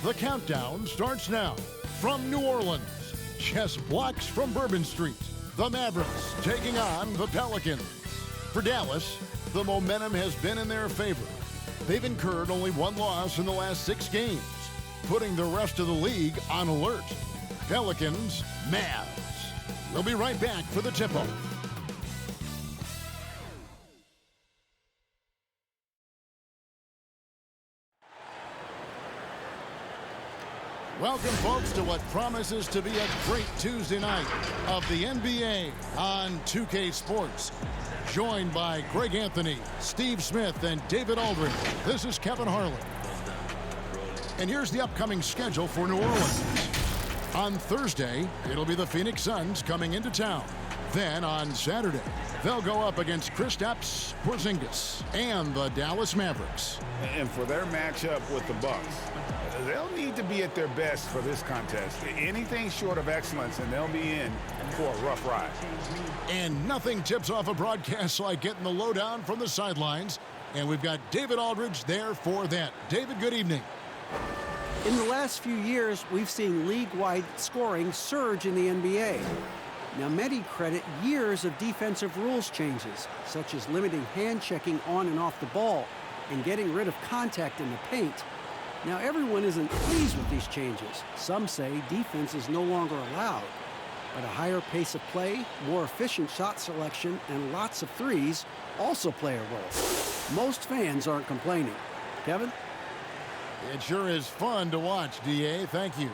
The countdown starts now. From New Orleans, just blocks from Bourbon Street, the Mavericks taking on the Pelicans. For Dallas, the momentum has been in their favor. They've incurred only one loss in the last 6 games, putting the rest of the league on alert. Pelicans, Mavs. We'll be right back for the tip-off. Welcome, folks, to what promises to be a great Tuesday night of the NBA on 2K Sports. Joined by Greg Anthony, Steve Smith, and David Aldridge. This is Kevin Harlan. And here's the upcoming schedule for New Orleans. On Thursday, it'll be the Phoenix Suns coming into town. Then on Saturday, they'll go up against Kristaps Porzingis and the Dallas Mavericks. And for their matchup with the Bucks, they'll need to be at their best for this contest. Anything short of excellence, and they'll be in for a rough ride. And nothing tips off a broadcast like getting the lowdown from the sidelines. And we've got David Aldridge there for that. David, good evening. In the last few years, we've seen league-wide scoring surge in the NBA. Now, many credit years of defensive rules changes, such as limiting hand-checking on and off the ball and getting rid of contact in the paint. Now, everyone isn't pleased with these changes. Some say defense is no longer allowed. But a higher pace of play, more efficient shot selection, and lots of threes also play a role. Most fans aren't complaining. Kevin? It sure is fun to watch, DA. Thank you.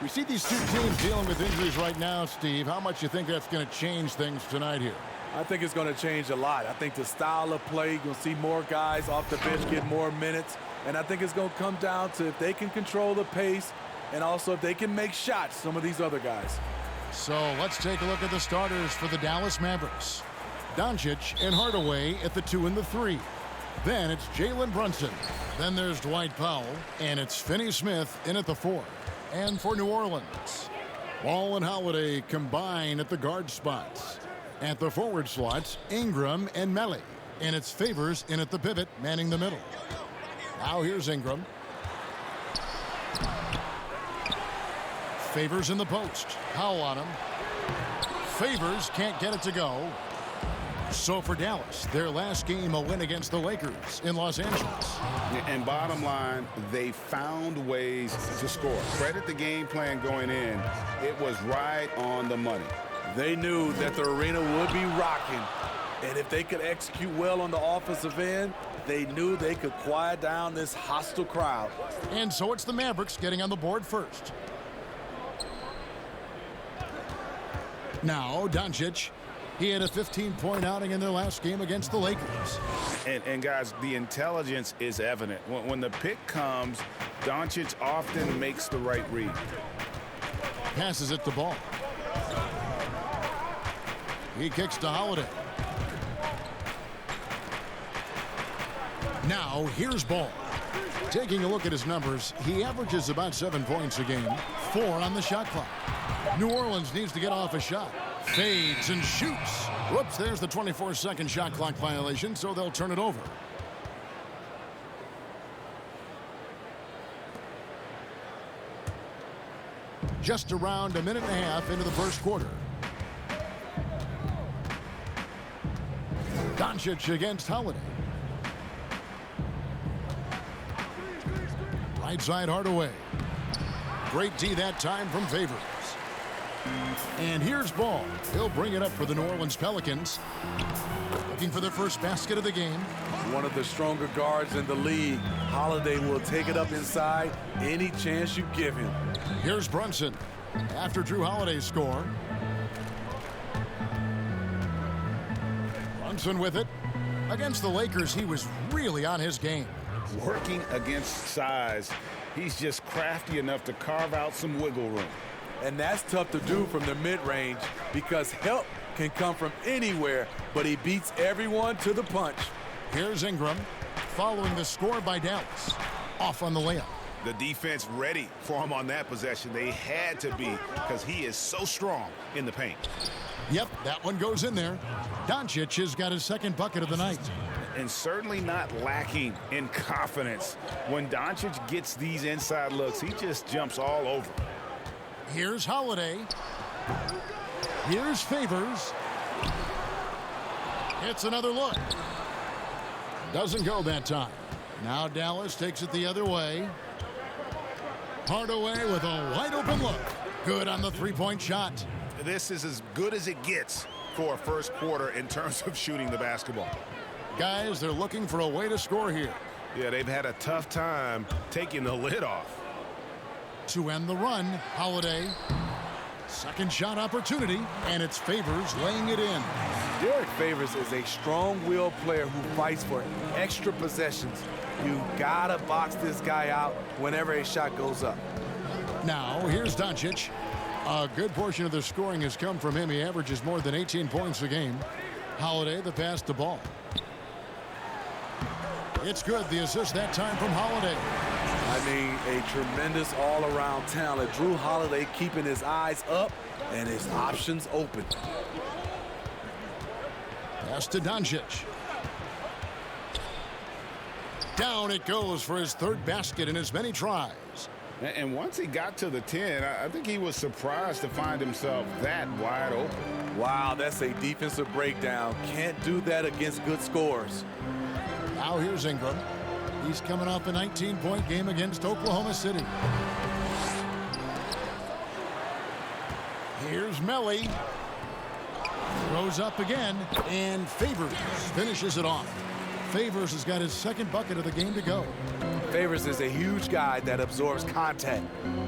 We see these two teams dealing with injuries right now, Steve. How much do you think that's going to change things tonight here? I think it's going to change a lot. I think the style of play, you'll see more guys off the bench get more minutes. And I think it's going to come down to if they can control the pace and also if they can make shots, some of these other guys. So let's take a look at the starters for the Dallas Mavericks. Doncic and Hardaway at the 2 and the 3. Then it's Jalen Brunson. Then there's Dwight Powell. And it's Finney-Smith in at the 4. And for New Orleans, Wall and Holiday combine at the guard spots. At the forward slots, Ingram and Melly. And it's Favors in at the pivot, manning the middle. Now here's Ingram. Favors in the post. Powell on him. Favors can't get it to go. So for Dallas, their last game a win against the Lakers in Los Angeles. And bottom line, they found ways to score. Credit the game plan going in. It was right on the money. They knew that the arena would be rocking. And if they could execute well on the offensive end, they knew they could quiet down this hostile crowd. And so it's the Mavericks getting on the board first. Now, Doncic. He had a 15-point outing in their last game against the Lakers. And guys, the intelligence is evident. When the pick comes, Doncic often makes the right read. Passes it to Ball. He kicks to Holiday. Now, here's Ball. Taking a look at his numbers, he averages about 7 points a game, 4 on the shot clock. New Orleans needs to get off a shot. Fades and shoots. Whoops, there's the 24-second shot clock violation, so they'll turn it over. Just around a minute and a half into the first quarter. Doncic against Holiday. Right side Hardaway. Great D that time from Favors. And here's Ball. He'll bring it up for the New Orleans Pelicans. Looking for their first basket of the game. One of the stronger guards in the league. Holiday will take it up inside any chance you give him. Here's Brunson. After Drew Holiday's score. Brunson with it. Against the Lakers, he was really on his game. Working against size, he's just crafty enough to carve out some wiggle room. And that's tough to do from the mid-range because help can come from anywhere, but he beats everyone to the punch. Here's Ingram following the score by Dallas. Off on the layup. The defense ready for him on that possession. They had to be because he is so strong in the paint. Yep, that one goes in there. Doncic has got his second bucket of the night. and certainly not lacking in confidence. When Doncic gets these inside looks, he just jumps all over. Here's Holiday. Here's Favors. It's another look. Doesn't go that time. Now Dallas takes it the other way. Hardaway with a wide open look. Good on the three-point shot. This is as good as it gets for a first quarter in terms of shooting the basketball. Guys, they're looking for a way to score here. Yeah, they've had a tough time taking the lid off. To end the run, Holiday. Second shot opportunity, and it's Favors laying it in. Derek Favors is a strong-willed player who fights for extra possessions. You gotta box this guy out whenever a shot goes up. Now, here's Doncic. A good portion of the scoring has come from him. He averages more than 18 points a game. Holiday, the pass to ball. It's good. The assist that time from Holiday. I mean, a tremendous all-around talent. Jrue Holiday keeping his eyes up and his options open. Pass to Doncic. Down it goes for his third basket in as many tries. And once he got to the 10, I think he was surprised to find himself that wide open. Wow, that's a defensive breakdown. Can't do that against good scores. Now here's Ingram. He's coming off a 19-point game against Oklahoma City. Here's Melly. Throws up again, and Favors finishes it off. Favors has got his second bucket of the game to go. Favors is a huge guy that absorbs contact.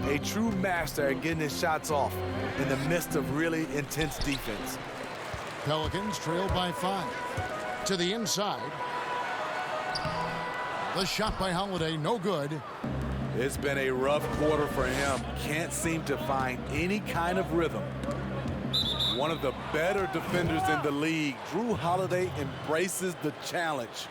A true master at getting his shots off in the midst of really intense defense. Pelicans trail by 5. To the inside. The shot by Holiday, no good. It's been a rough quarter for him. Can't seem to find any kind of rhythm. One of the better defenders in the league, Jrue Holiday embraces the challenge.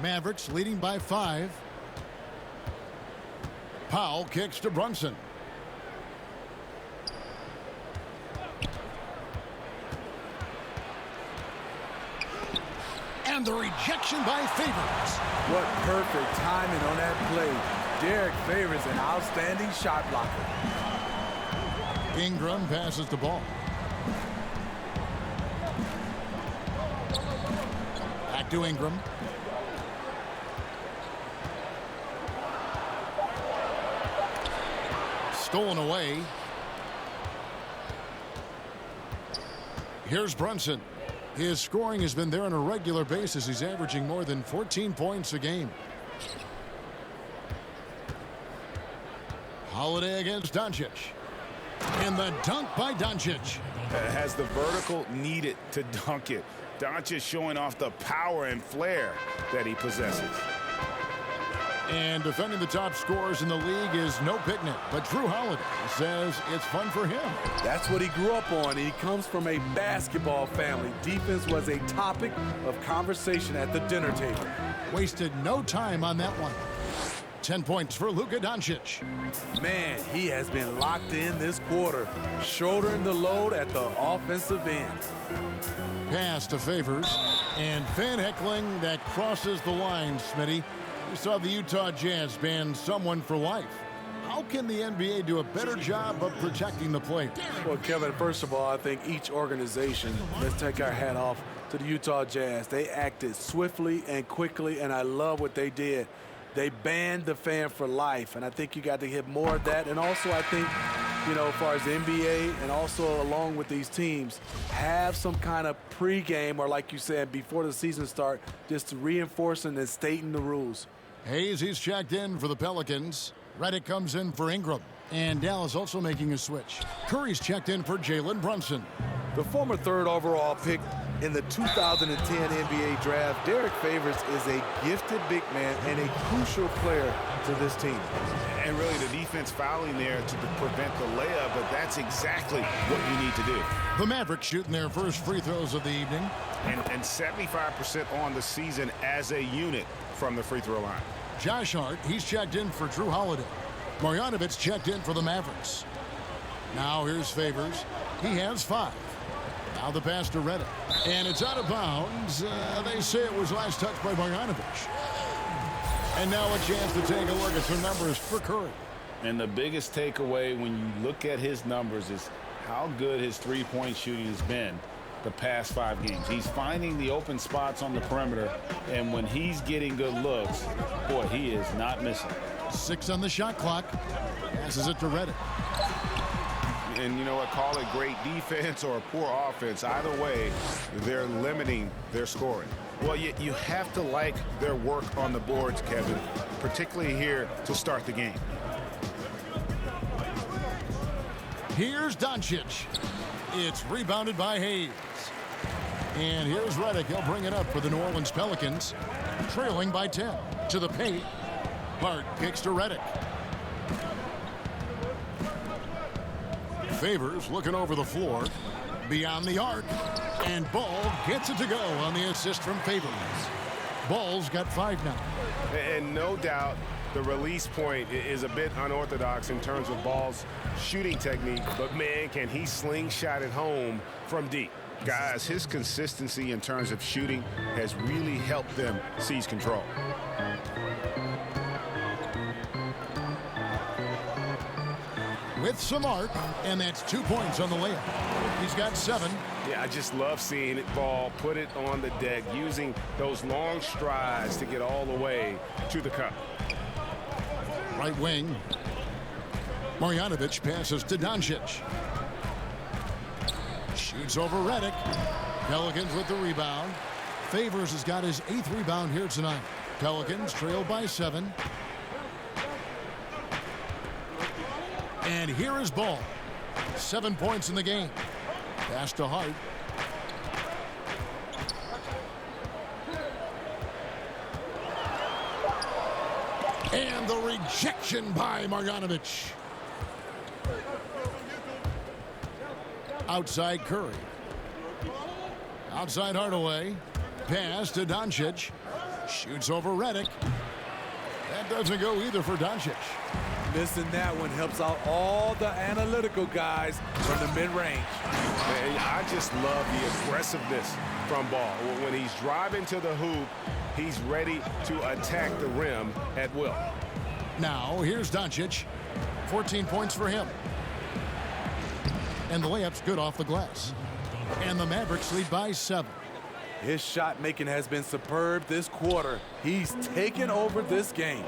Mavericks leading by 5. Powell kicks to Brunson. And the rejection by Favors. What perfect timing on that play. Derek Favors, an outstanding shot blocker. Ingram passes the ball. Back to Ingram. Stolen away. Here's Brunson. His scoring has been there on a regular basis. He's averaging more than 14 points a game. Holiday against Doncic. And the dunk by Doncic. Has the vertical needed to dunk it. Doncic showing off the power and flair that he possesses. And defending the top scorers in the league is no picnic. But Jrue Holiday says it's fun for him. That's what he grew up on. He comes from a basketball family. Defense was a topic of conversation at the dinner table. Wasted no time on that one. 10 points for Luka Doncic. Man, he has been locked in this quarter, shouldering the load at the offensive end. Pass to Favors. And fan heckling that crosses the line, Smitty. We saw the Utah Jazz ban someone for life. How can the NBA do a better job of protecting the players? Well, Kevin, first of all, I think each organization, let's take our hat off to the Utah Jazz. They acted swiftly and quickly, and I love what they did. They banned the fan for life, and I think you got to hit more of that. And also, I think, you know, as far as the NBA and also along with these teams, have some kind of pregame or, like you said, before the season start, just reinforcing and stating the rules. Hayes, he's checked in for the Pelicans. Reddick comes in for Ingram. And Dallas also making a switch. Curry's checked in for Jalen Brunson. The former third overall pick in the 2010 NBA draft, Derek Favors is a gifted big man and a crucial player to this team. And really the defense fouling there to prevent the layup, but that's exactly what you need to do. The Mavericks shooting their first free throws of the evening. And 75% on the season as a unit from the free throw line. Josh Hart, he's checked in for Jrue Holiday. Marjanovic checked in for the Mavericks. Now here's Favors. He has 5. Now the pass to Reddick. And it's out of bounds. They say it was last touched by Bogdanovic. And now a chance to take a look at some numbers for Curry. And the biggest takeaway when you look at his numbers is how good his three-point shooting has been the past 5 games. He's finding the open spots on the perimeter, and when he's getting good looks, boy, he is not missing. 6 on the shot clock. Passes it to Reddick. And you know what, call it great defense or poor offense. Either way, they're limiting their scoring. Well, you have to like their work on the boards, Kevin, particularly here to start the game. Here's Doncic. It's rebounded by Hayes. And here's Reddick. He'll bring it up for the New Orleans Pelicans, trailing by 10. To the paint. Hart kicks to Reddick. Favors looking over the floor. Beyond the arc. And Ball gets it to go on the assist from Favors. Ball's got 5 now. And no doubt the release point is a bit unorthodox in terms of Ball's shooting technique, but man, can he slingshot it home from deep. Guys, his consistency in terms of shooting has really helped them seize control. With some arc, and that's 2 points on the layup. He's got 7. Yeah, I just love seeing it. Ball put it on the deck, using those long strides to get all the way to the cup. Right wing. Marjanovic passes to Doncic. Shoots over Reddick. Pelicans with the rebound. Favors has got his 8th rebound here tonight. Pelicans trail by 7. And here is Ball. 7 points in the game. Pass to Hart. And the rejection by Marjanovic. Outside Curry. Outside Hardaway. Pass to Doncic. Shoots over Reddick. That doesn't go either for Doncic. Missing that one helps out all the analytical guys from the mid-range. I just love the aggressiveness from Ball. When he's driving to the hoop, he's ready to attack the rim at will. Now, here's Doncic. 14 points for him. And the layup's good off the glass. And the Mavericks lead by 7. His shot making has been superb this quarter. He's taken over this game.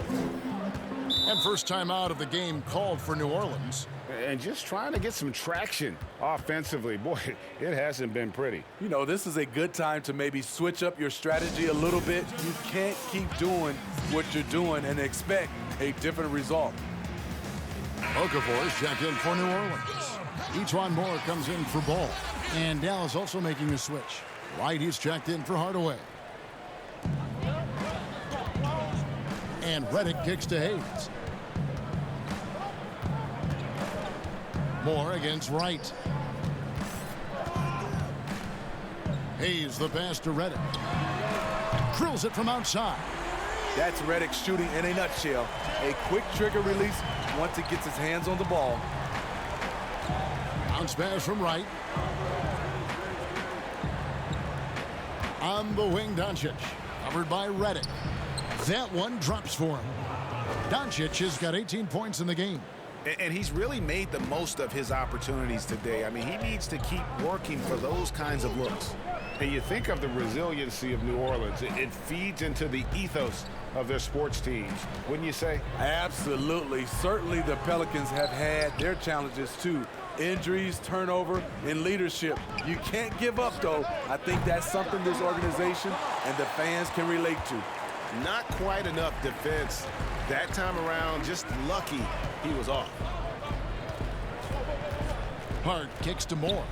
And first time out of the game called for New Orleans. And just trying to get some traction offensively. Boy, it hasn't been pretty. You know, this is a good time to maybe switch up your strategy a little bit. You can't keep doing what you're doing and expect a different result. Okafor's checked in for New Orleans. Each Moore comes in for Ball. And Dallas also making a switch. White, he's checked in for Hardaway. And Reddick kicks to Hayes. Moore against Wright. Hayes the pass to Reddick. Drills it from outside. That's Reddick shooting in a nutshell. A quick trigger release once he gets his hands on the ball. Bounce pass from Wright. On the wing, Doncic. Covered by Reddick. That one drops for him. Doncic has got 18 points in the game. And he's really made the most of his opportunities today. I mean, he needs to keep working for those kinds of looks. And you think of the resiliency of New Orleans. It feeds into the ethos of their sports teams, wouldn't you say? Absolutely. Certainly the Pelicans have had their challenges too. Injuries, turnover, and leadership. You can't give up, though. I think that's something this organization and the fans can relate to. Not quite enough defense that time around. Just lucky he was off. Hart kicks to Moore.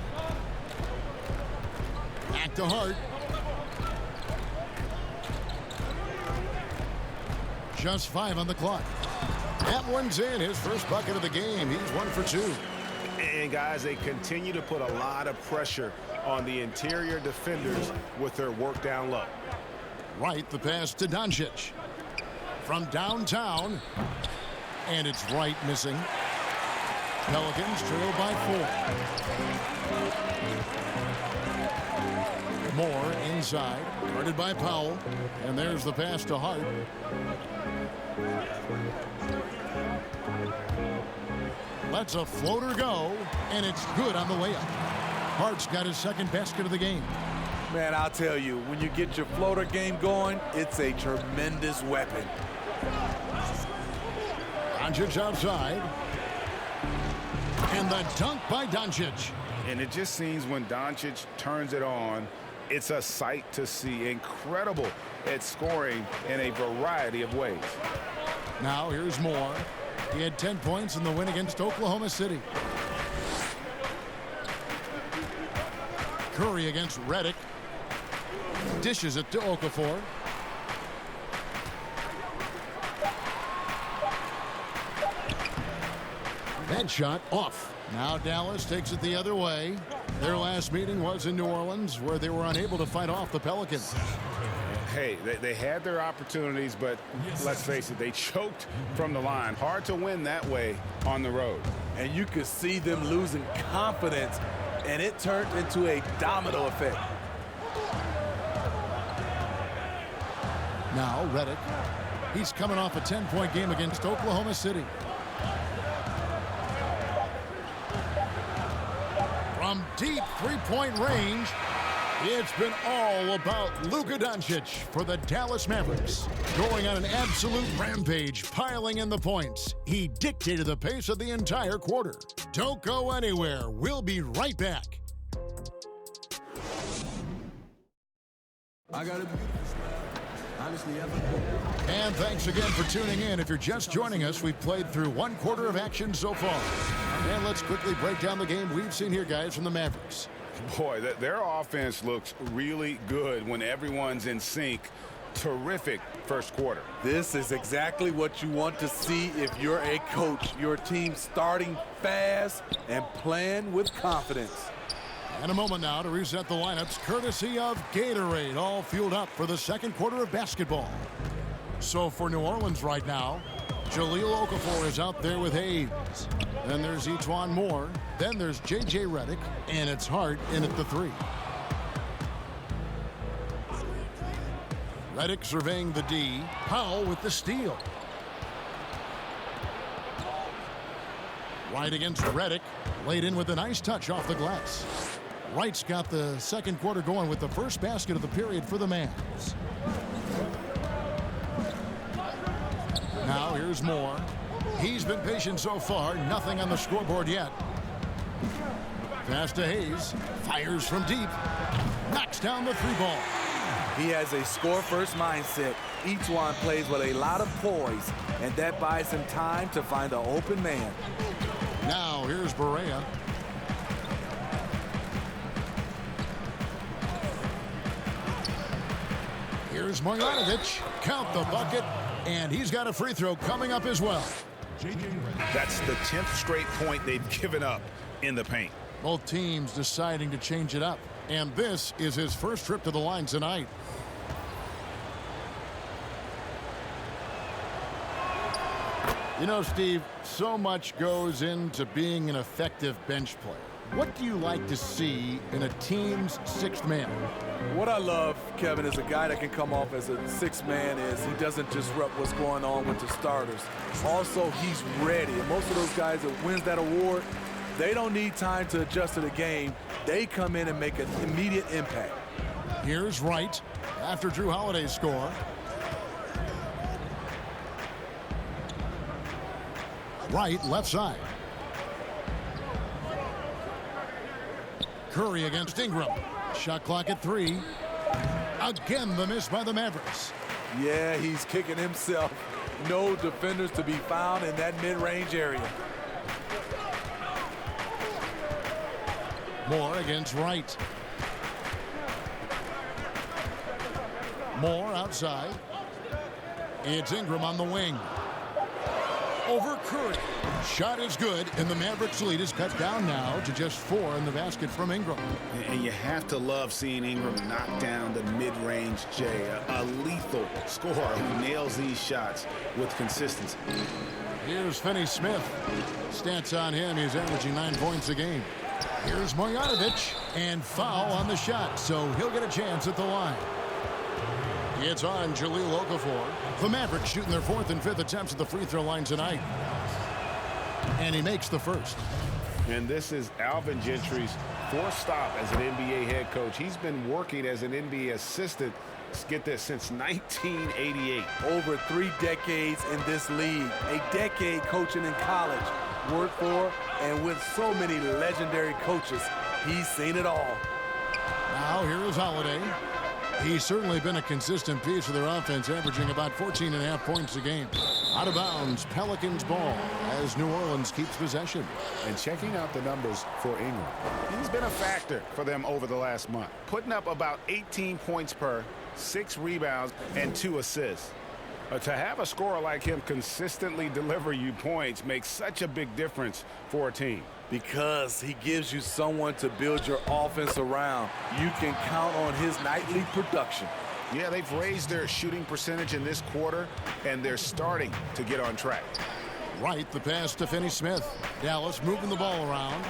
Back to Hart. Just 5 on the clock. That one's in. His first bucket of the game. He's 1 for 2. And guys, they continue to put a lot of pressure on the interior defenders with their work down low. Right, the pass to Doncic. From downtown. And it's Wright missing. Pelicans trail by 4. Moore inside, guarded by Powell, and there's the pass to Hart. Lets a floater go, and it's good on the way up. Hart's got his second basket of the game. Man, I'll tell you, when you get your floater game going, it's a tremendous weapon. Doncic outside. And the dunk by Doncic. And it just seems when Doncic turns it on, it's a sight to see. Incredible at scoring in a variety of ways. Now here's Moore. He had 10 points in the win against Oklahoma City. Curry against Redick. Dishes it to Okafor. That shot off. Now Dallas takes it the other way. Their last meeting was in New Orleans, where they were unable to fight off the Pelicans. Hey, they had their opportunities, but let's face it, they choked from the line. Hard to win that way on the road. And you could see them losing confidence, and it turned into a domino effect. Now Redick. He's coming off a 10-point game against Oklahoma City. From deep three-point range, it's been all about Luka Doncic for the Dallas Mavericks. Going on an absolute rampage, piling in the points. He dictated the pace of the entire quarter. Don't go anywhere. We'll be right back. I got it. Honestly, and thanks again for tuning in. If you're just joining us, we've played through one quarter of action so far. And let's quickly break down the game we've seen here, guys, from the Mavericks. Boy, their offense looks really good when everyone's in sync. Terrific first quarter. This is exactly what you want to see if you're a coach. Your team starting fast and playing with confidence. And a moment now to reset the lineups, courtesy of Gatorade, all fueled up for the second quarter of basketball. So for New Orleans right now, Jahlil Okafor is out there with Hayes. Then there's Etuan Moore. Then there's J.J. Redick, and it's Hart in at the 3. Redick surveying the D. Powell with the steal. Wright against Redick. Laid in with a nice touch off the glass. Wright's got the second quarter going with the first basket of the period for the Mavs. Now here's Moore. He's been patient so far. Nothing on the scoreboard yet. Pass to Hayes. Fires from deep. Knocks down the 3-ball. He has a score-first mindset. Etuan plays with a lot of poise, and that buys him time to find an open man. Now here's Barea. Here's Marjanovic. Count the bucket, and he's got a free throw coming up as well. That's the 10th straight point they've given up in the paint. Both teams deciding to change it up, and this is his first trip to the line tonight. You know, Steve, so much goes into being an effective bench player. What do you like to see in a team's sixth man? What I love, Kevin, is a guy that can come off as a sixth man is he doesn't disrupt what's going on with the starters. Also, he's ready. And most of those guys that wins that award, they don't need time to adjust to the game. They come in and make an immediate impact. Here's Wright after Drew Holiday's score. Wright left side. Curry against Ingram. Shot clock at 3. Again, the miss by the Mavericks. Yeah, he's kicking himself. No defenders to be found in that mid-range area. Moore against Wright. Moore outside. It's Ingram on the wing. Over Curry. Shot is good, and the Mavericks lead is cut down now to just 4 in the basket from Ingram. And you have to love seeing Ingram knock down the mid-range J, a lethal scorer who nails these shots with consistency. Here's Finney-Smith. Stats on him, he's averaging 9 points a game. Here's Marjanovic, and foul on the shot, so he'll get a chance at the line. It's on Jahlil Okafor. The Mavericks shooting their 4th and 5th attempts at the free throw line tonight. And he makes the first. And this is Alvin Gentry's 4th stop as an NBA head coach. He's been working as an NBA assistant, let's get this, since 1988. Over 3 decades in this league. A decade coaching in college. Worked for and with so many legendary coaches. He's seen it all. Now here is Holiday. He's certainly been a consistent piece of their offense, averaging about 14.5 points a game. Out of bounds, Pelicans ball as New Orleans keeps possession. And checking out the numbers for Ingram. He's been a factor for them over the last month, putting up about 18 points per, 6 rebounds, and 2 assists. To have a scorer like him consistently deliver you points makes such a big difference for a team. Because he gives you someone to build your offense around. You can count on his nightly production. Yeah, they've raised their shooting percentage in this quarter, and they're starting to get on track. Right, the pass to Finney-Smith. Dallas moving the ball around.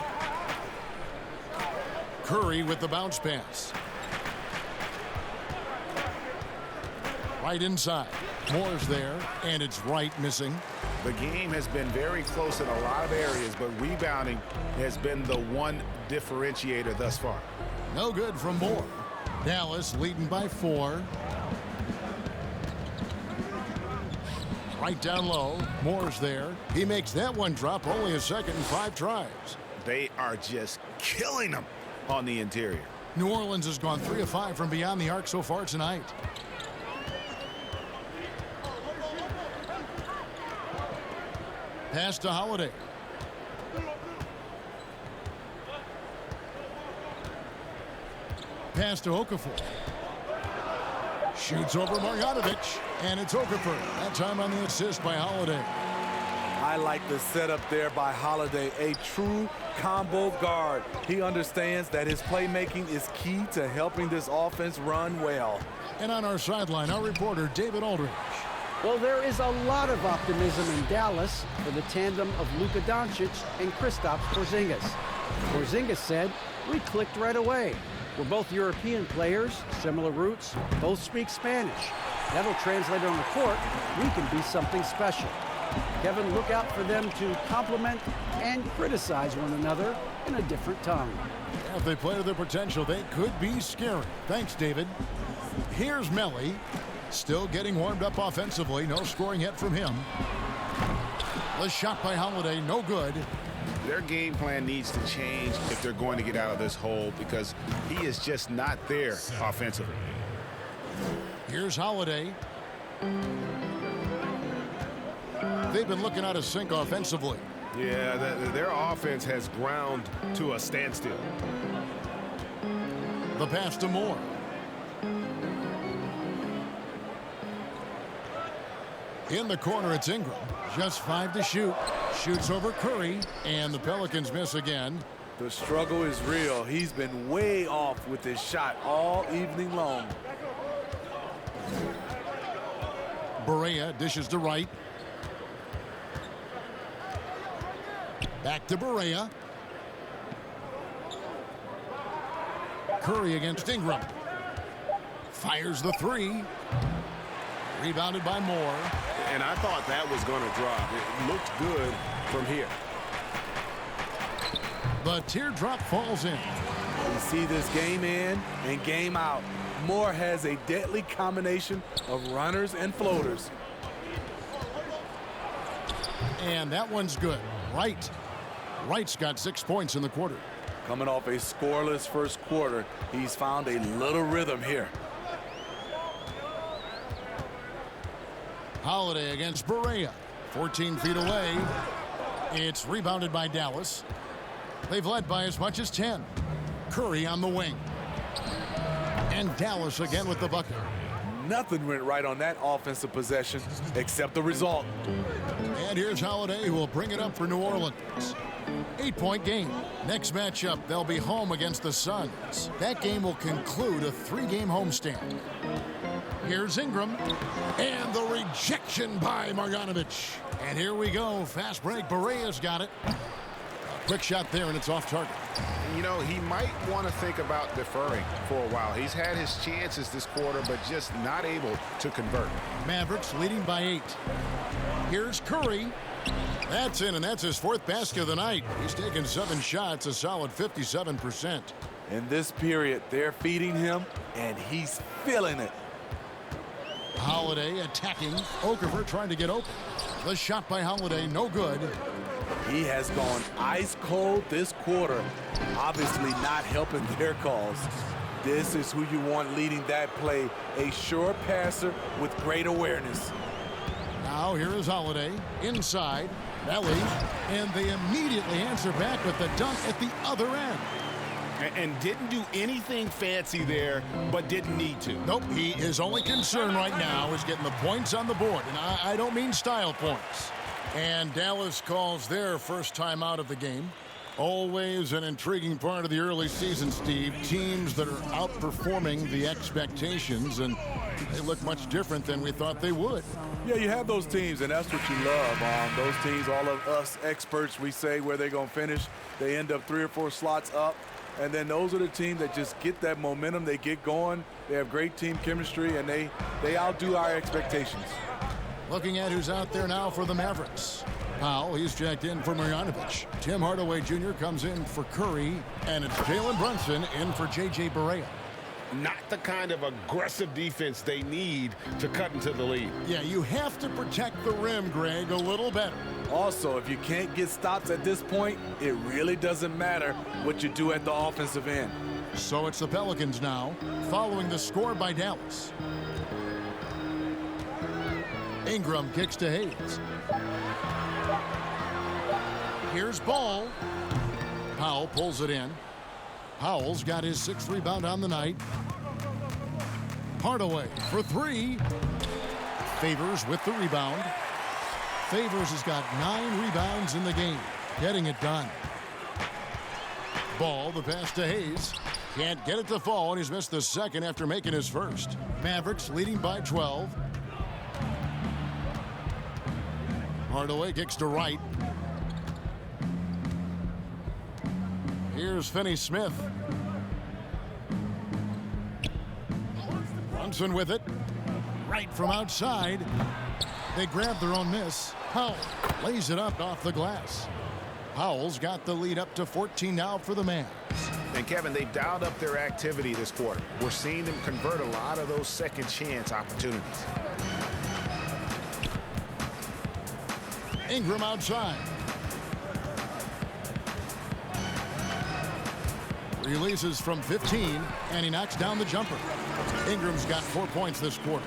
Curry with the bounce pass. Right inside. Moore's there, and it's Wright missing. The game has been very close in a lot of areas, but rebounding has been the one differentiator thus far. No good from Moore. Dallas leading by 4. Right down low. Moore's there. He makes that one drop, only a second and 5 tries. They are just killing them on the interior. New Orleans has gone 3 of 5 from beyond the arc so far tonight. Pass to Holiday. Pass to Okafor. Shoots over Marjanovic, and it's Okafor. That time on the assist by Holiday. I like the setup there by Holiday, a true combo guard. He understands that his playmaking is key to helping this offense run well. And on our sideline, our reporter, David Aldridge. Well, there is a lot of optimism in Dallas for the tandem of Luka Doncic and Kristaps Porzingis. Porzingis said, "We clicked right away. We're both European players, similar roots, both speak Spanish. That'll translate on the court. We can be something special." Kevin, look out for them to compliment and criticize one another in a different tongue. If they play to their potential, they could be scary. Thanks, David. Here's Melly. Still getting warmed up offensively. No scoring yet from him. The shot by Holiday, no good. Their game plan needs to change if they're going to get out of this hole, because he is just not there offensively. Here's Holiday. They've been looking out of sync offensively. Yeah, their offense has ground to a standstill. The pass to Moore. In the corner, it's Ingram. Just 5 to shoot. Shoots over Curry, and the Pelicans miss again. The struggle is real. He's been way off with his shot all evening long. Barea dishes to Wright. Back to Barea. Curry against Ingram. Fires the 3. Rebounded by Moore. And I thought that was going to drop. It looked good from here. The teardrop falls in. You see this game in and game out. Moore has a deadly combination of runners and floaters. And that one's good. Wright's got 6 points in the quarter. Coming off a scoreless first quarter, he's found a little rhythm here. Holiday against Barea. 14 feet away. It's rebounded by Dallas. They've led by as much as 10. Curry on the wing. And Dallas again with the bucket. nothing went right on that offensive possession except the result. And here's Holiday, who will bring it up for New Orleans. 8-point game. Next matchup, they'll be home against the Suns. That game will conclude a 3-game homestand. Here's Ingram. And the rejection by Marjanovic. And here we go. Fast break. Barea's got it. Quick shot there, and it's off target. You know, he might want to think about deferring for a while. He's had his chances this quarter, but just not able to convert. Mavericks leading by 8. Here's Curry. That's in, and that's his 4th basket of the night. He's taken 7 shots, a solid 57%. In this period, they're feeding him, and he's feeling it. Holiday attacking. Okafor trying to get open. The shot by Holiday, no good. He has gone ice cold this quarter, obviously not helping their cause. This is who you want leading that play, a sure passer with great awareness. Now here is Holiday, inside, belly, and they immediately answer back with the dunk at the other end. And didn't do anything fancy there, but didn't need to. Nope, his only concern right now is getting the points on the board, and I don't mean style points. And Dallas calls their first time out of the game. Always an intriguing part of the early season, Steve. Teams that are outperforming the expectations, and they look much different than we thought they would. Yeah, you have those teams, and that's what you love. Those teams, all of us experts, we say where they're going to finish. They end up 3 or 4 slots up. And then those are the teams that just get that momentum. They get going. They have great team chemistry, and they outdo our expectations. Looking at who's out there now for the Mavericks. Powell, he's checked in for Marjanovic. Tim Hardaway Jr. comes in for Curry, and it's Jalen Brunson in for J.J. Barea. Not the kind of aggressive defense they need to cut into the lead. Yeah, you have to protect the rim, Greg, a little better. Also, if you can't get stops at this point, it really doesn't matter what you do at the offensive end. So it's the Pelicans now, following the score by Dallas. Ingram kicks to Hayes. Here's Ball. Powell pulls it in. Powell's got his 6th rebound on the night. Hardaway for 3. Favors with the rebound. Favors has got 9 rebounds in the game, getting it done. Ball, the pass to Hayes. Can't get it to fall, and he's missed the 2nd after making his 1st. Mavericks leading by 12. Hardaway kicks to right. Here's Finney-Smith. Brunson with it. Right from outside. They grab their own miss. Powell lays it up off the glass. Powell's got the lead up to 14 now for the Mavs. And Kevin, they've dialed up their activity this quarter. We're seeing them convert a lot of those second chance opportunities. Ingram outside. Releases from 15, and he knocks down the jumper. Ingram's got 4 points this quarter.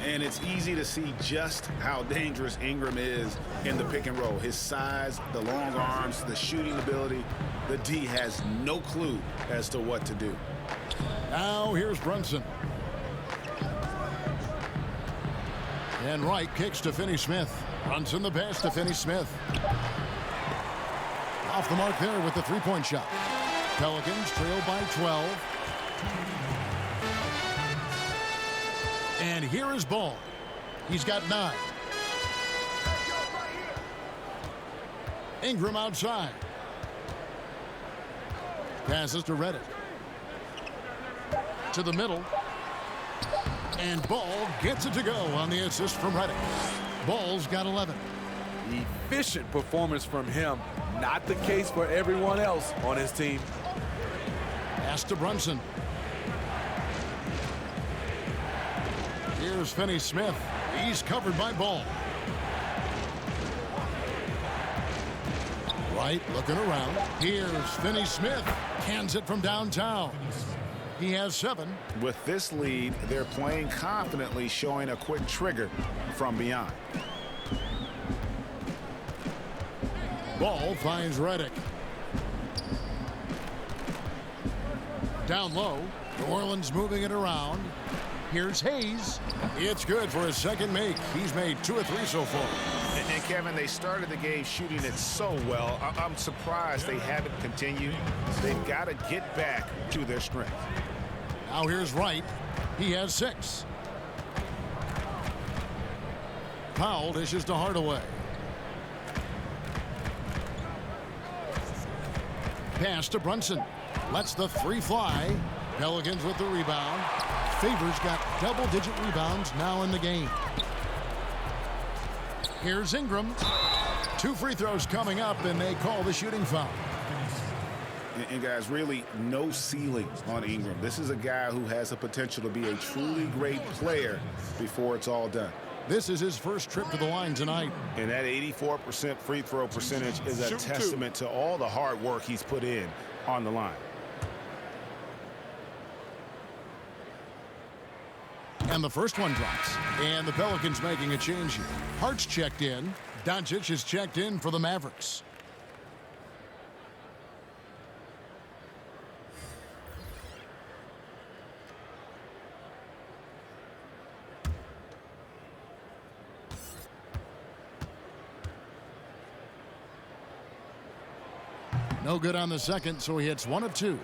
And it's easy to see just how dangerous Ingram is in the pick and roll. His size, the long arms, the shooting ability. The D has no clue as to what to do. Now here's Brunson. And Wright kicks to Finney-Smith. Brunson the pass to Finney-Smith. Off the mark there with the 3-point shot. Pelicans trail by 12. And here is Ball. He's got 9. Ingram outside. Passes to Reddick. To the middle. And Ball gets it to go on the assist from Reddick. Ball's got 11. Efficient performance from him. Not the case for everyone else on his team. Pass to Brunson. Here's Finney-Smith. He's covered by Ball. Wright looking around. Here's Finney-Smith. Cans it from downtown. He has 7. With this lead, they're playing confidently, showing a quick trigger from beyond. Ball finds Reddick. Down low. New Orleans moving it around. Here's Hayes. It's good for his second make. He's made 2 of 3 so far. And Kevin, they started the game shooting it so well. I'm surprised they haven't continued. They've got to get back to their strength. Now here's Wright. He has 6. Powell dishes to Hardaway. Pass to Brunson. Lets the 3 fly. Pelicans with the rebound. Favors got double-digit rebounds now in the game. Here's Ingram. 2 free throws coming up, and they call the shooting foul. And guys, really no ceiling on Ingram. This is a guy who has the potential to be a truly great player before it's all done. This is his first trip to the line tonight. And that 84% free throw percentage is a testament to all the hard work he's put in on the line. And the first one drops. And the Pelicans making a change here. Hart's checked in. Doncic is checked in for the Mavericks. No good on the second, so he hits 1 of 2.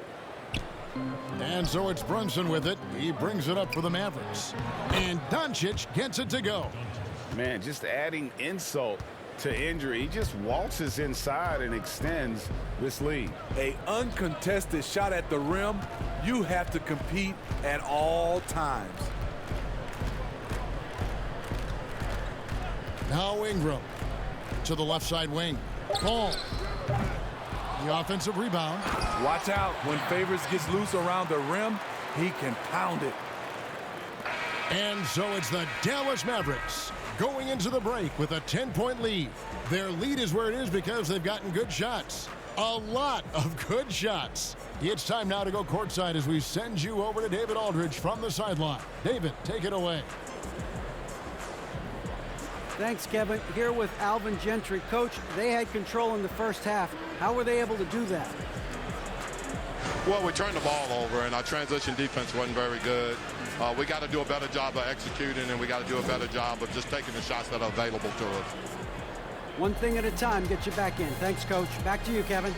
And so it's Brunson with it. He brings it up for the Mavericks. And Doncic gets it to go. Man, just adding insult to injury. He just waltzes inside and extends this lead. A uncontested shot at the rim, you have to compete at all times. Now Ingram to the left side wing. Ball. The offensive rebound. Watch out. When Favors gets loose around the rim, he can pound it. And so it's the Dallas Mavericks going into the break with a 10-point lead. Their lead is where it is because they've gotten good shots. A lot of good shots. It's time now to go courtside as we send you over to David Aldridge from the sideline. David, take it away. Thanks, Kevin. Here with Alvin Gentry. Coach, they had control in the first half. How were they able to do that? Well, we turned the ball over, and our transition defense wasn't very good. We got to do a better job of executing, and we got to do a better job of just taking the shots that are available to us. One thing at a time, get you back in. Thanks, Coach. Back to you, Kevin.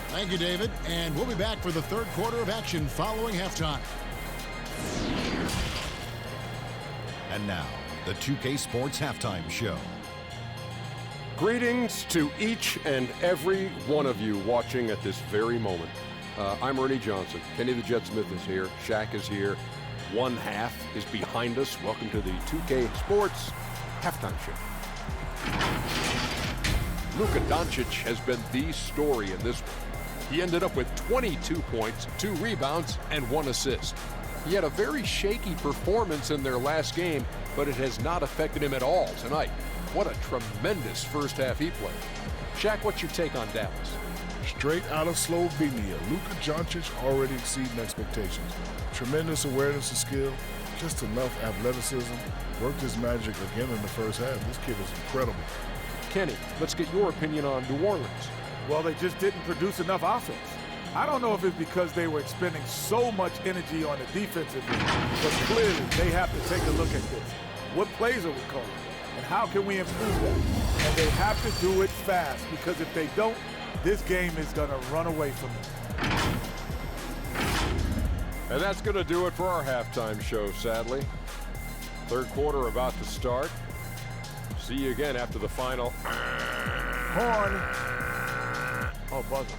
Thank you, David. And we'll be back for the third quarter of action following halftime. And now, the 2K Sports Halftime Show. Greetings to each and every one of you watching at this very moment. I'm Ernie Johnson. Kenny the Jet Smith is here. Shaq is here. One half is behind us. Welcome to the 2K Sports Halftime Show. Luka Doncic has been the story in this one. He ended up with 22 points, 2 rebounds, and 1 assist. He had a very shaky performance in their last game, but it has not affected him at all tonight. What a tremendous first half he played. Shaq, what's your take on Dallas? Straight out of Slovenia, Luka Doncic already exceeding expectations. Tremendous awareness and skill, just enough athleticism. Worked his magic again in the first half. This kid is incredible. Kenny, let's get your opinion on New Orleans. Well, they just didn't produce enough offense. I don't know if it's because they were expending so much energy on the defensive end, but clearly they have to take a look at this. What plays are we calling? And how can we improve that? And they have to do it fast, because if they don't, this game is going to run away from them. And that's going to do it for our halftime show, sadly. Third quarter about to start. See you again after the final. Horn. Oh, buzzer.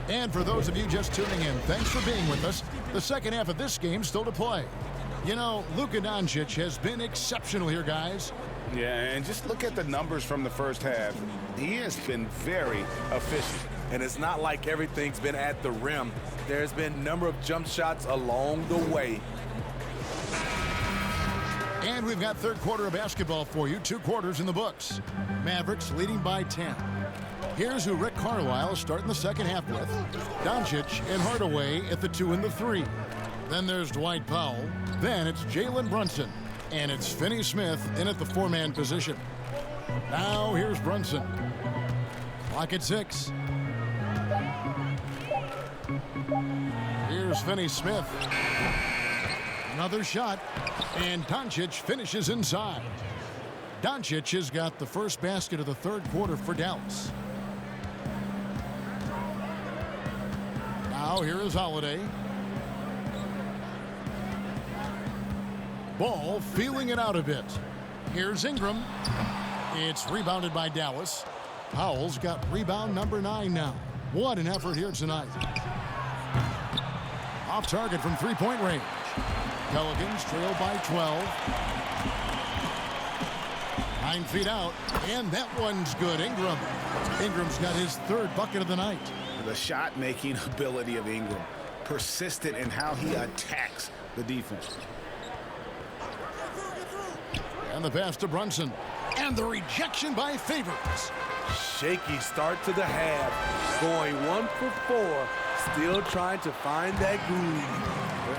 And for those of you just tuning in, thanks for being with us. The second half of this game still to play. You know, Luka Doncic has been exceptional here, guys. Yeah, and just look at the numbers from the first half. He has been very efficient. And it's not like everything's been at the rim. There's been a number of jump shots along the way. And we've got third quarter of basketball for you. 2 quarters in the books. Mavericks leading by 10. Here's who Rick Carlisle is starting the second half with. Doncic and Hardaway at the 2 and the 3. Then there's Dwight Powell. Then it's Jalen Brunson. And it's Finney Smith in at the 4-man position. Now here's Brunson. Clock at 6. Here's Finney-Smith. Another shot, and Doncic finishes inside. Doncic has got the first basket of the third quarter for Dallas. Now here is Holiday. Ball feeling it out a bit. Here's Ingram. It's rebounded by Dallas. Powell's got rebound number 9 now. What an effort here tonight. Off target from three-point range. Pelicans trail by 12. 9 feet out, and that one's good. Ingram's got his third bucket of the night. The shot-making ability of Ingram. Persistent in how he attacks the defense. And the pass to Brunson. And the rejection by Favors. Shaky start to the half. Going 1 for 4. Still trying to find that groove.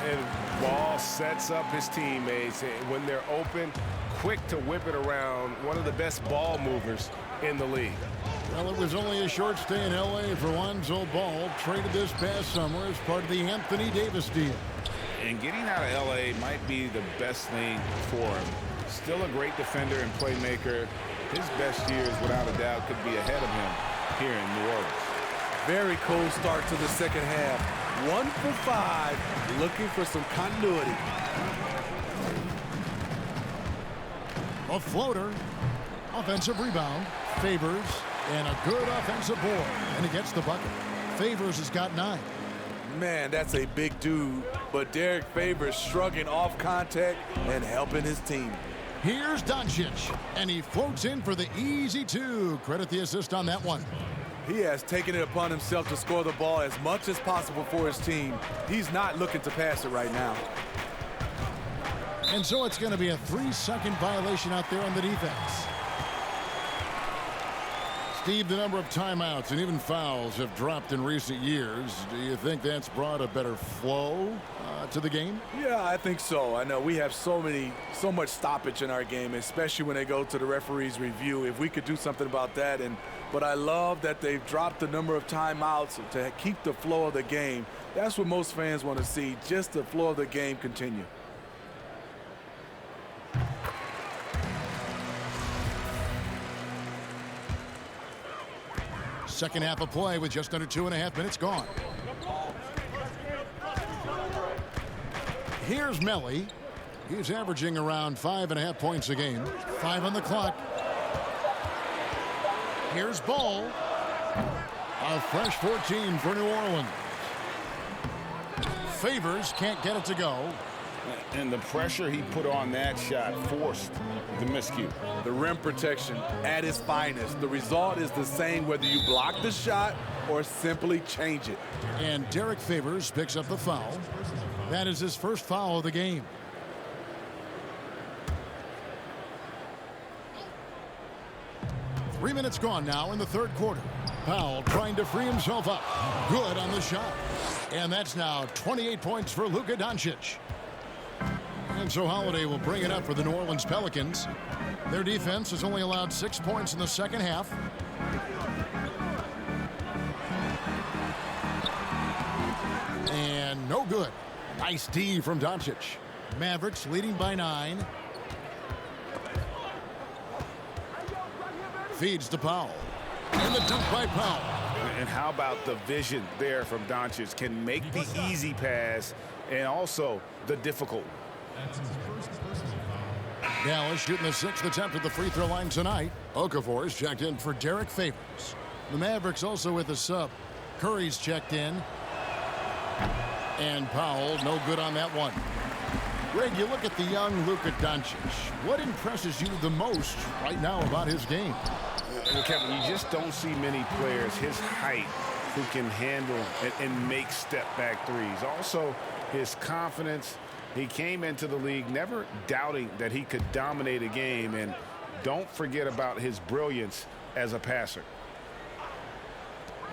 And Ball sets up his teammates. When they're open, quick to whip it around. One of the best ball movers in the league. Well, it was only a short stay in L.A. for Lonzo Ball. Traded this past summer as part of the Anthony Davis deal. And getting out of L.A. might be the best thing for him. Still a great defender and playmaker. His best years, without a doubt, could be ahead of him here in New Orleans. Very cold start to the second half. 1 for 5, looking for some continuity. A floater. Offensive rebound. Favors. And a good offensive board. And he gets the bucket. Favors has got 9. Man, that's a big dude. But Derek Favors shrugging off contact and helping his team. Here's Doncic. And he floats in for the easy 2. Credit the assist on that one. He has taken it upon himself to score the ball as much as possible for his team. He's not looking to pass it right now. And so it's going to be a 3-second violation out there on the defense. Steve, the number of timeouts and even fouls have dropped in recent years. Do you think that's brought a better flow to the game? Yeah, I think so. I know we have so much stoppage in our game, especially when they go to the referee's review. If we could do something about that. But I love that they've dropped the number of timeouts to keep the flow of the game. That's what most fans want to see, just the flow of the game continue. Second half of play with just under 2.5 minutes gone. Here's Melly. He's averaging around 5.5 points a game. 5 on the clock. Here's Ball. A fresh 14 for New Orleans. Favors can't get it to go. And the pressure he put on that shot forced the miscue. The rim protection at its finest. The result is the same whether you block the shot or simply change it. And Derek Favors picks up the foul. That is his first foul of the game. Three minutes gone now in the third quarter. Powell trying to free himself up. Good on the shot. And that's now 28 points for Luka Doncic. And so Holiday will bring it up for the New Orleans Pelicans. Their defense has only allowed 6 points in the second half. And no good. Nice D from Doncic. Mavericks leading by 9. Feeds to Powell. And the dunk by Powell. And how about the vision there from Doncic? Can make the easy pass and also the difficult. Dallas shooting the 6th attempt at the free throw line tonight. Okafor is checked in for Derek Favors. The Mavericks also with a sub. Curry's checked in. And Powell, no good on that one. Greg, you look at the young Luka Doncic. What impresses you the most right now about his game? Well, Kevin, you just don't see many players his height who can handle and make step-back threes. Also, his confidence. He came into the league never doubting that he could dominate a game. And don't forget about his brilliance as a passer.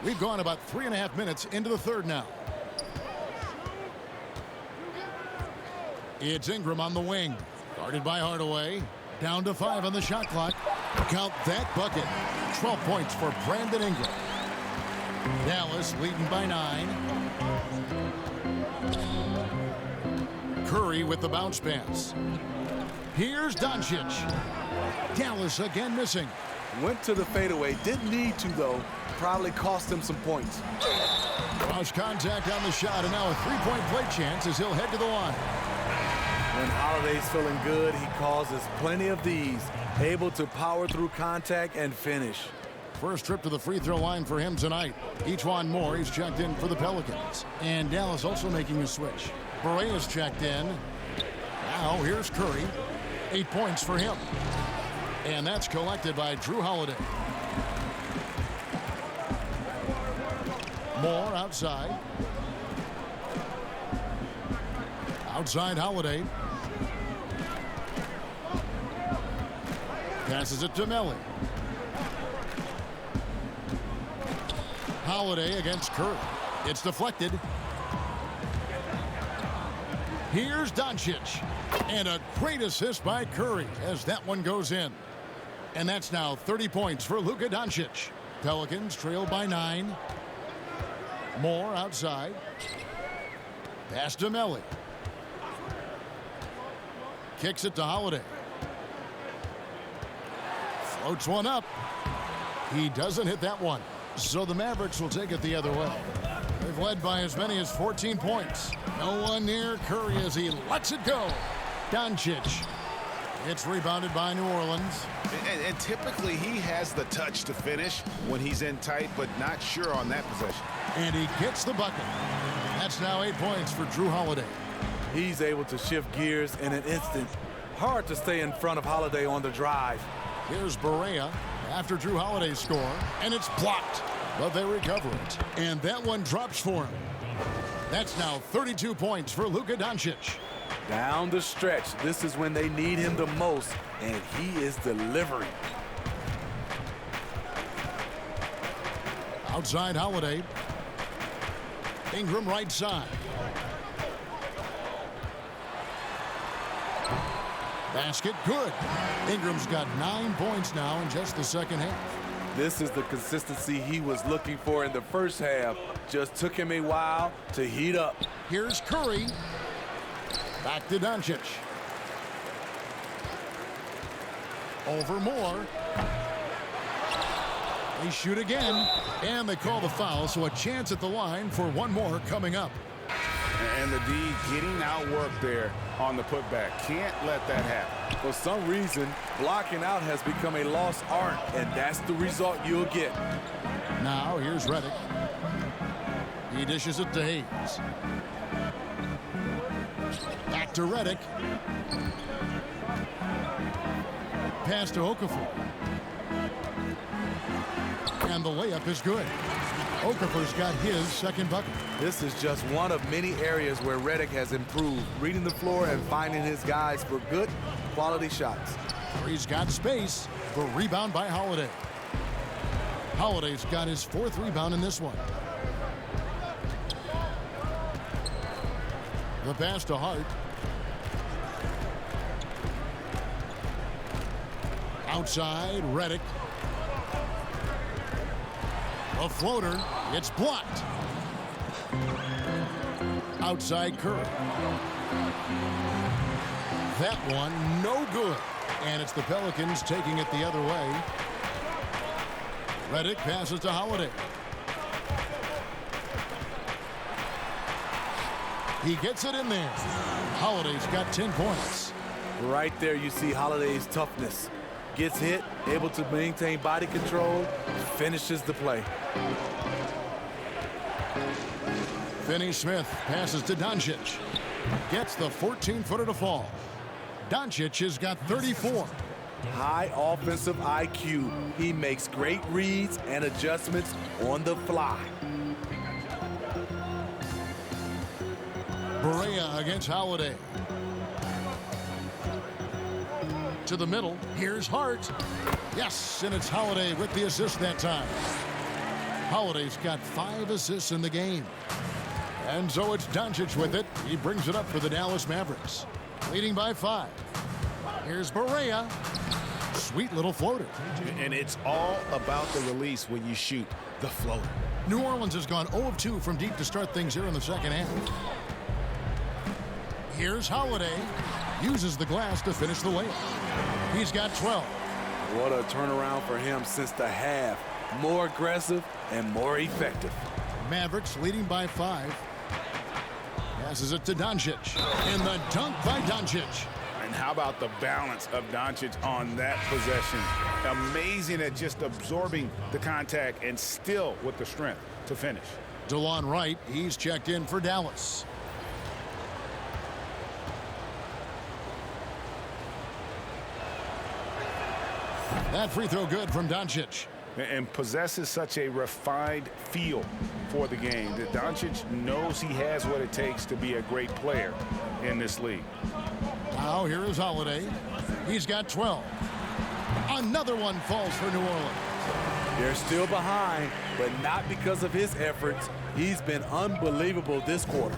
We've gone about 3.5 minutes into the third now. It's Ingram on the wing. Guarded by Hardaway. Down to 5 on the shot clock. Count that bucket. 12 points for Brandon Ingram. Dallas leading by 9. Curry with the bounce pass. Here's Doncic. Dallas again missing. Went to the fadeaway. Didn't need to, though. Probably cost him some points. Cross contact on the shot, and now a three-point play chance as he'll head to the line. When Holiday's feeling good, he causes plenty of these. Able to power through contact and finish. First trip to the free throw line for him tonight. Ejuan Moore, he's checked in for the Pelicans. And Dallas also making a switch. Borea's checked in. Now here's Curry. 8 points for him. And that's collected by Jrue Holiday. Moore outside. Outside Holiday. Passes it to Melly. Holiday against Curry. It's deflected. Here's Doncic. And a great assist by Curry as that one goes in. And that's now 30 points for Luka Doncic. Pelicans trail by 9. Moore outside. Pass to Melly. Kicks it to Holiday. Floats one up. He doesn't hit that one. So the Mavericks will take it the other way. They've led by as many as 14 points. No one near Curry as he lets it go. Doncic. It's rebounded by New Orleans. And typically he has the touch to finish when he's in tight, but not sure on that possession. And he gets the bucket. That's now 8 points for Jrue Holiday. He's able to shift gears in an instant. Hard to stay in front of Holiday on the drive. Here's Borea after Jrue Holiday's score, and it's blocked, but they recover it. And that one drops for him. That's now 32 points for Luka Doncic. Down the stretch, this is when they need him the most, and he is delivering. Outside Holiday. Ingram right side. Basket good. Ingram's got 9 points now in just the second half. This is the consistency he was looking for in the first half. Just took him a while to heat up. Here's Curry. Back to Doncic. Over Moore. They shoot again, and they call the foul, so a chance at the line for one more coming up. And the D getting outworked there on the putback. Can't let that happen. For some reason, blocking out has become a lost art, and that's the result you'll get. Now here's Redick. He dishes it to Hayes. Back to Redick. Pass to Okafor. And the layup is good. Okafor's got his second bucket. This is just one of many areas where Redick has improved, reading the floor and finding his guys for good quality shots. He's got space. The rebound by Holiday. Holiday's got his 4th rebound in this one. The pass to Hart. Outside, Redick. A floater. It's blocked. Outside Curry. That one, no good. And it's the Pelicans taking it the other way. Redick passes to Holiday. He gets it in there. Holiday's got 10 points. Right there you see Holiday's toughness. Gets hit, able to maintain body control, finishes the play. Finney-Smith passes to Doncic. Gets the 14-footer to fall. Doncic has got 34. High offensive IQ. He makes great reads and adjustments on the fly. Borea against Holiday. To the middle. Here's Hart. Yes, and it's Holiday with the assist that time. Holiday's got 5 assists in the game. And so it's Doncic with it. He brings it up for the Dallas Mavericks. Leading by 5. Here's Borea. Sweet little floater. And it's all about the release when you shoot the floater. New Orleans has gone 0 of 2 from deep to start things here in the second half. Here's Holiday. Uses the glass to finish the layup. He's got 12. What a turnaround for him since the half. More aggressive and more effective. Mavericks leading by 5. Passes it to Doncic. And the dunk by Doncic. And how about the balance of Doncic on that possession? Amazing at just absorbing the contact and still with the strength to finish. DeLon Wright, he's checked in for Dallas. That free throw good from Doncic. And possesses such a refined feel for the game that Doncic knows he has what it takes to be a great player in this league. Now here is Holiday. He's got 12. Another one falls for New Orleans. They're still behind, but not because of his efforts. He's been unbelievable this quarter.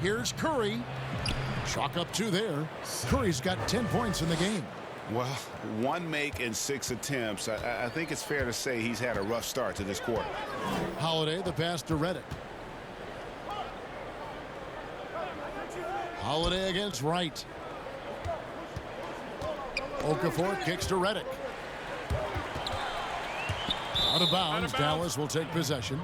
Here's Curry. Chalk up 2 there. Curry's got 10 points in the game. Well, 1 make in 6 attempts. I think it's fair to say he's had a rough start to this quarter. Holiday, the pass to Redick. Holiday against Wright. Okafor kicks to Redick. Out of bounds. Dallas will take possession.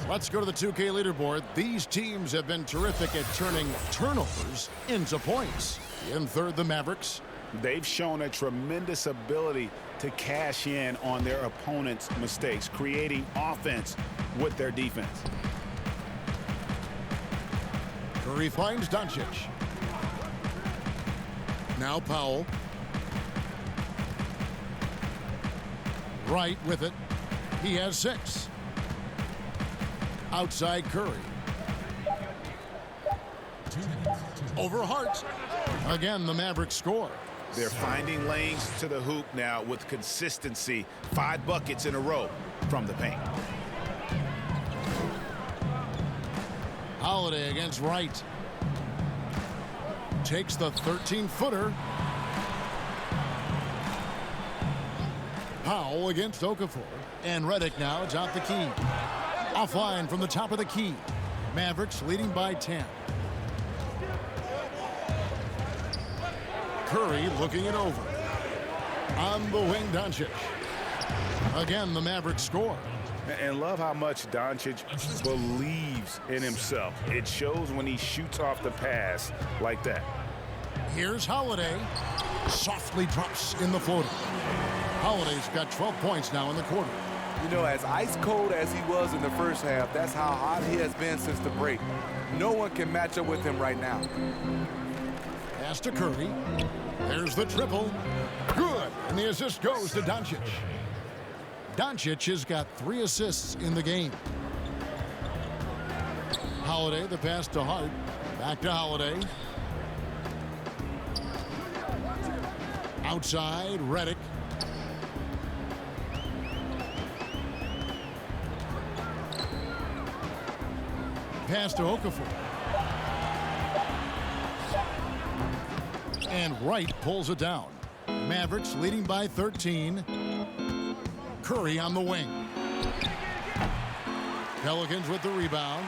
Let's go to the 2K leaderboard. These teams have been terrific at turning turnovers into points. In third, the Mavericks. They've shown a tremendous ability to cash in on their opponent's mistakes, creating offense with their defense. Curry finds Doncic. Now Powell. Wright with it. He has 6. Outside Curry. Over Hart. Again, the Mavericks score. They're finding lanes to the hoop now with consistency. 5 buckets in a row from the paint. Holiday against Wright. Takes the 13-footer. Powell against Okafor. And Redick now atop the key. Offline from the top of the key. Mavericks leading by 10. Curry looking it over. On the wing, Doncic. Again, the Mavericks score. And love how much Doncic believes in himself. It shows when he shoots off the pass like that. Here's Holiday. Softly drops in the floater. Holiday's got 12 points now in the quarter. You know, as ice cold as he was in the first half, that's how hot he has been since the break. No one can match up with him right now. Pass to Curry. There's the triple. Good. And the assist goes to Doncic. Doncic has got 3 assists in the game. Holiday, the pass to Hart. Back to Holiday. Outside, Redick. Pass to Okafor. And Wright pulls it down. Mavericks leading by 13. Curry on the wing. Pelicans with the rebound.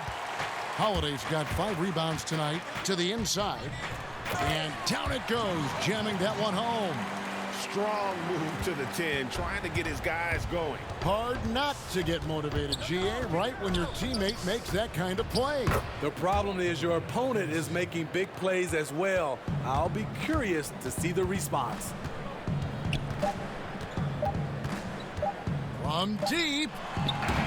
Holiday's got 5 rebounds tonight to the inside. And down it goes, jamming that one home. Strong move to the 10, trying to get his guys going. Hard not to get motivated, GA, right when your teammate makes that kind of play. The problem is your opponent is making big plays as well. I'll be curious to see the response. From deep.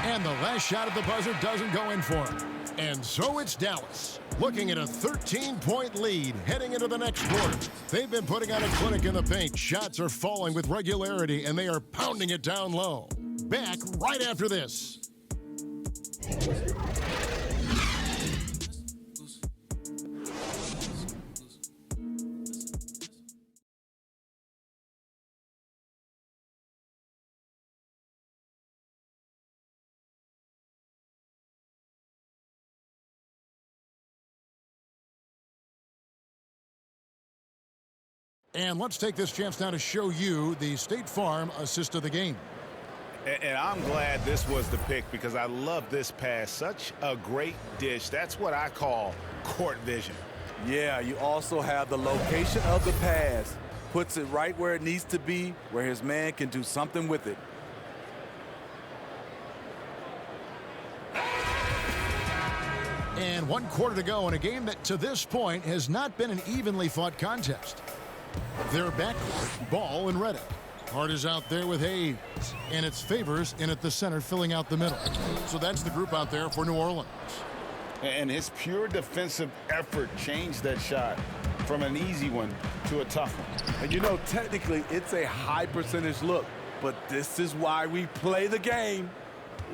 And the last shot at the buzzer doesn't go in for him. And so it's Dallas, looking at a 13-point lead heading into the next quarter. They've been putting on a clinic in the paint. Shots are falling with regularity, and they are pounding it down low. Back right after this. And let's take this chance now to show you the State Farm assist of the game. And I'm glad this was the pick because I love this pass. Such a great dish. That's what I call court vision. Yeah, you also have the location of the pass. Puts it right where it needs to be, where his man can do something with it. And 1 quarter to go in a game that to this point has not been an evenly fought contest. They're backcourt, Ball and Redick. Hart is out there with Hayes, and it's Favors in at the center filling out the middle. So that's the group out there for New Orleans. And his pure defensive effort changed that shot from an easy one to a tough one. And you know, technically, it's a high percentage look, but this is why we play the game.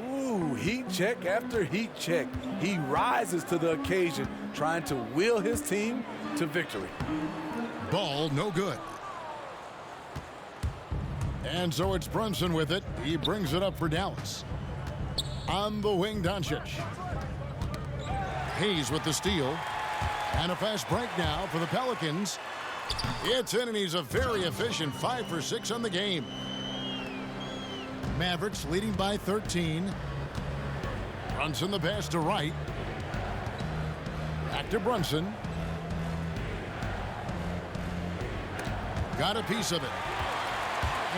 Ooh, heat check after heat check. He rises to the occasion, trying to will his team to victory. Ball, no good. And so it's Brunson with it. He brings it up for Dallas. On the wing, Doncic. Hayes with the steal. And a fast break now for the Pelicans. It's in, and he's a very efficient 5 for 6 on the game. Mavericks leading by 13. Brunson the pass to Wright. Back to Brunson. Got a piece of it.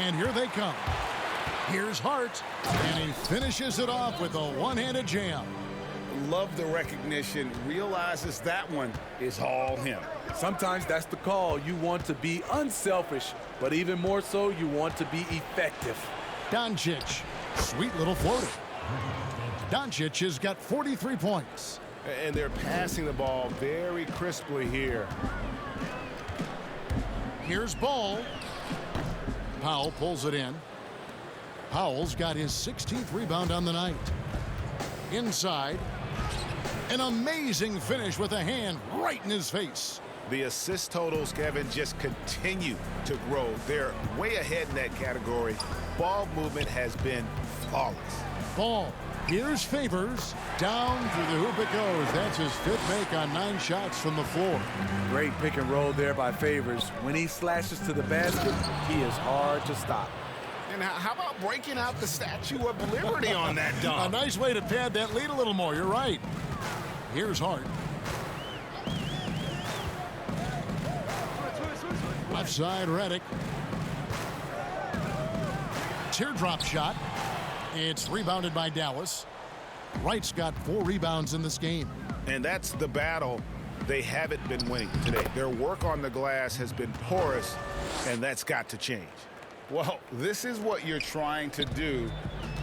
And here they come. Here's Hart. And he finishes it off with a one-handed jam. Love the recognition. Realizes that one is all him. Sometimes that's the call. You want to be unselfish, but even more so, you want to be effective. Doncic. Sweet little floater. Doncic has got 43 points. And they're passing the ball very crisply here. Here's Ball. Powell pulls it in. Powell's got his 16th rebound on the night. Inside. An amazing finish with a hand right in his face. The assist totals, Kevin, just continue to grow. They're way ahead in that category. Ball movement has been flawless. Ball. Here's Favors. Down through the hoop it goes. That's his 5th make on 9 shots from the floor. Great pick and roll there by Favors. When he slashes to the basket, he is hard to stop. And how about breaking out the Statue of Liberty on that dunk? A nice way to pad that lead a little more. You're right. Here's Hart. Left side, Redick. Teardrop shot. It's rebounded by Dallas. Wright's got 4 rebounds in this game. And that's the battle they haven't been winning today. Their work on the glass has been porous, and that's got to change. Well, this is what you're trying to do.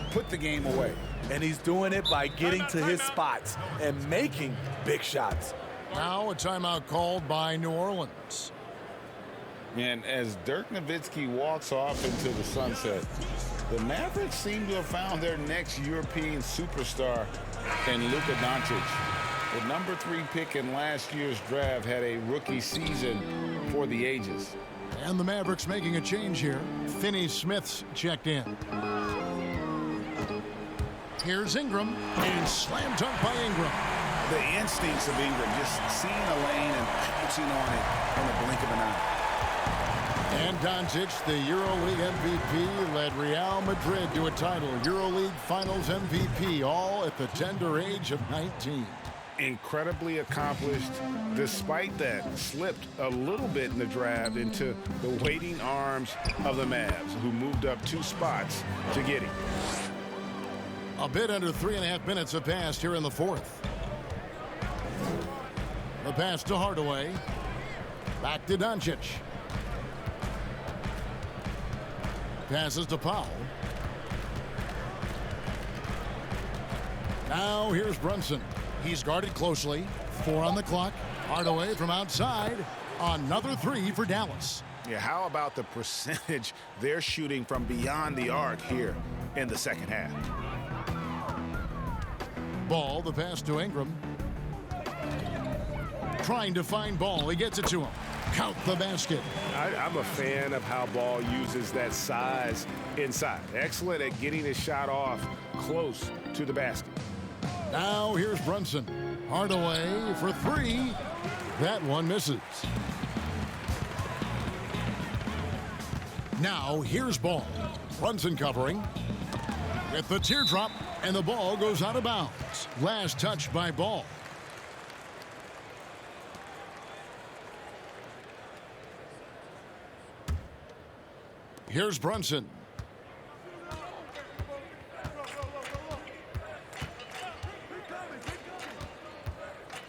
Put the game away. And he's doing it by getting to his spots and making big shots. Now a timeout called by New Orleans. And as Dirk Nowitzki walks off into the sunset, the Mavericks seem to have found their next European superstar in Luka Doncic. The number 3 pick in last year's draft had a rookie season for the ages. And the Mavericks making a change here. Finney-Smith's checked in. Here's Ingram, and slam dunk by Ingram. The instincts of Ingram, just seeing a lane and pouncing on it in the blink of an eye. And Doncic, the EuroLeague MVP, led Real Madrid to a title. EuroLeague Finals MVP, all at the tender age of 19. Incredibly accomplished. Despite that, slipped a little bit in the draft into the waiting arms of the Mavs, who moved up 2 spots to get him. A bit under 3.5 minutes have passed here in the 4th. The pass to Hardaway. Back to Doncic. Passes to Powell. Now here's Brunson. He's guarded closely. 4 on the clock. Hardaway from outside. Another 3 for Dallas. Yeah, how about the percentage they're shooting from beyond the arc here in the second half? Ball, the pass to Ingram. Trying to find Ball. He gets it to him. Count the basket. I'm a fan of how Ball uses that size inside. Excellent at getting his shot off close to the basket. Now here's Brunson. Hardaway for 3. That one misses. Now here's ball. Brunson covering with the teardrop, and the ball goes out of bounds. Last touch by Ball. Here's Brunson.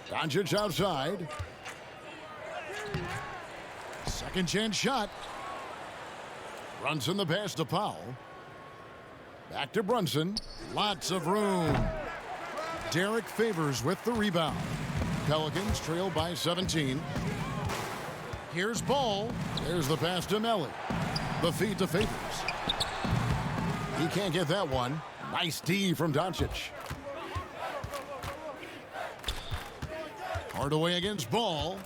Doncic outside. Second chance shot. Brunson the pass to Powell. Back to Brunson. Lots of room. Derek Favors with the rebound. Pelicans trail by 17. Here's Ball. There's the pass to Melly. The feed to Favors. He can't get that one. Nice D from Doncic. Hardaway against Ball.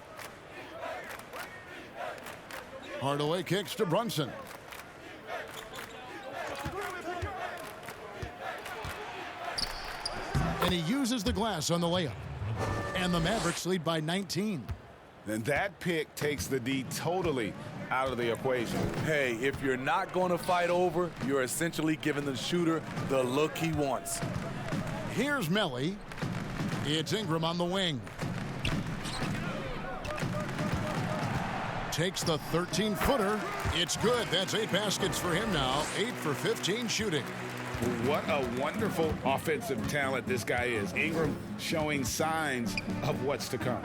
Hardaway kicks to Brunson. And he uses the glass on the layup. And the Mavericks lead by 19. And that pick takes the D totally out of the equation. Hey, if you're not going to fight over, you're essentially giving the shooter the look he wants. Here's Melly. It's Ingram on the wing. Takes the 13-footer. It's good. That's 8 baskets for him now. 8 for 15 shooting. What a wonderful offensive talent this guy is. Ingram showing signs of what's to come.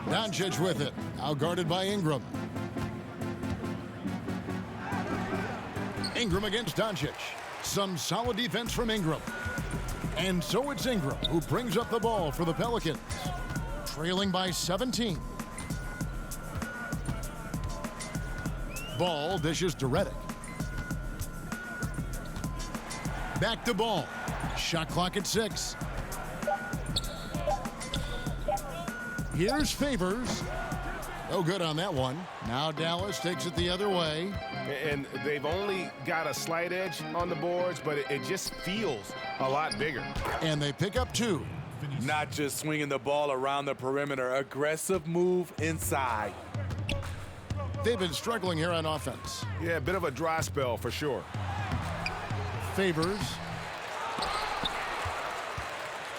Doncic with it. Now guarded by Ingram. Ingram against Doncic. Some solid defense from Ingram. And so it's Ingram who brings up the ball for the Pelicans. Trailing by 17. Ball dishes to Redick. Back to Ball. Shot clock at 6. Here's Favors. No good on that one. Now Dallas takes it the other way. And they've only got a slight edge on the boards, but it just feels a lot bigger. And they pick up 2. Not just swinging the ball around the perimeter. Aggressive move inside. They've been struggling here on offense. Yeah, a bit of a dry spell for sure. Favors.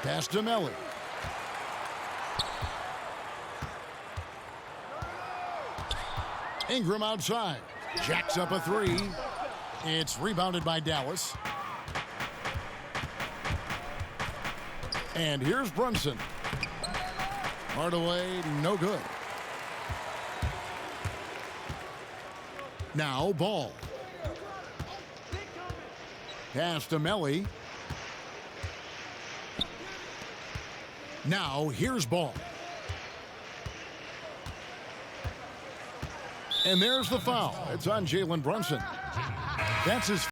Pass to Melly. Ingram outside. Jacks up a 3. It's rebounded by Dallas. And here's Brunson. Hardaway, no good. Now Ball. Pass to Melly. Now here's Ball. And there's the foul. It's on Jalen Brunson. That's his